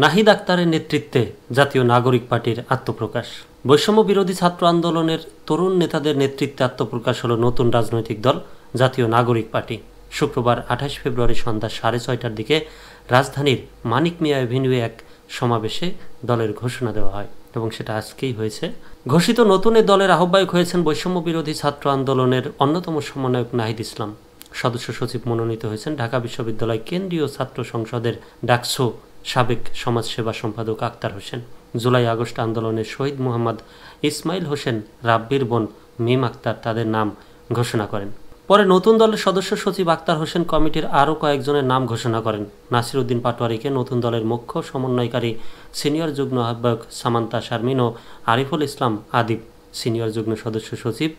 নাহিদ আক্তারের নেতৃত্বে জাতীয় নাগরিক পার্টির আত্মপ্রকাশ। বৈষম্য বিরোধী ছাত্র আন্দোলনের তরুণ নেতাদের নেতৃত্বে আত্মপ্রকাশ হলো নতুন রাজনৈতিক দল জাতীয় নাগরিক পার্টি। শুক্রবার 28 ফেব্রুয়ারি সন্ধ্যা 6:30টার দিকে রাজধানীর মানিক মিয়া এভিনিউয়ে এক সমাবেশে দলের ঘোষণা দেওয়া হয় এবং সেটা আজকেই হয়েছে। ঘোষিত নতুন এ দলের আহ্বায়ক হয়েছেন বৈষম্য বিরোধী ছাত্র আন্দোলনের অন্যতম সমন্বয়ক নাহিদ ইসলাম। সদস্য সচিব মনোনীত হয়েছেন ঢাকা বিশ্ববিদ্যালয় কেন্দ্রীয় ছাত্র সংসদের ডাকসু সাবেক সমাজসেবা সম্পাদক আক্তার হোসেন। জুলাই আগস্ট আন্দোলনের শহীদ মোহাম্মদ ইসমাইল হোসেন রাব্বির বোন মিম আক্তার তাদের নাম ঘোষণা করেন। পরে নতুন দলের সদস্য সচিব আক্তার হোসেন কমিটির আরও কয়েকজনের নাম ঘোষণা করেন। নাসির উদ্দিন পাটোয়ারিকে নতুন দলের মুখ্য সমন্বয়কারী, সিনিয়র যুগ্ম আহ্বায়ক সামান্তা শারমিন ও আরিফুল ইসলাম আদিব, সিনিয়র যুগ্ম সদস্য সচিব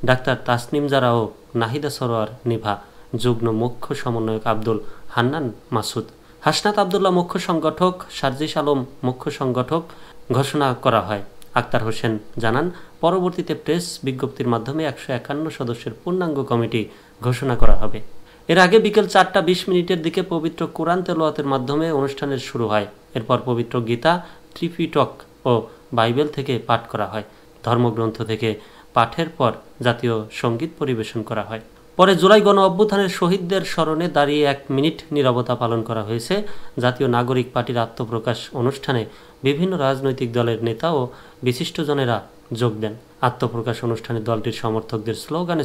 ডাক্তার তাসনিম জারা ও নাহিদা সরোয়ার নিভা, যুগ্ম মুখ্য সমন্বয়ক আব্দুল হান্নান মাসুদ, হাসনাত আবদুল্লাহ মুখ্য সংগঠক, সার্জিস আলম মুখ্য সংগঠক ঘোষণা করা হয়। আক্তার হোসেন জানান, পরবর্তীতে প্রেস বিজ্ঞপ্তির মাধ্যমে 151 সদস্যের পূর্ণাঙ্গ কমিটি ঘোষণা করা হবে। এর আগে বিকেল 4:20 দিকে পবিত্র কোরআন তেলাওয়াতের মাধ্যমে অনুষ্ঠানের শুরু হয়। এরপর পবিত্র গীতা, ত্রিপিটক ও বাইবেল থেকে পাঠ করা হয়। ধর্মগ্রন্থ থেকে পাঠের পর জাতীয় সঙ্গীত পরিবেশন করা হয়। পরে জুলাই গণ অভ্যুত্থানের শহীদদের স্মরণে দাঁড়িয়ে 1 মিনিট নীরবতা পালন করা হয়েছে। জাতীয় নাগরিক পার্টির আত্মপ্রকাশ অনুষ্ঠানে বিভিন্ন রাজনৈতিক দলের নেতা ও বিশিষ্টজনেরা যোগ দেন। আত্মপ্রকাশ অনুষ্ঠানে দলটির সমর্থকদের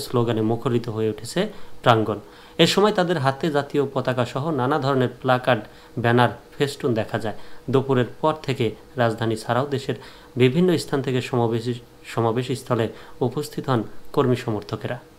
স্লোগানে মুখরিত হয়ে উঠেছে প্রাঙ্গণ। এ সময় তাদের হাতে জাতীয় পতাকা সহ নানা ধরনের প্লাকার্ড, ব্যানার, ফেস্টুন দেখা যায়। দুপুরের পর থেকে রাজধানী ছাড়াও দেশের বিভিন্ন স্থান থেকে সমাবেশ স্থলে উপস্থিত হন কর্মী সমর্থকেরা।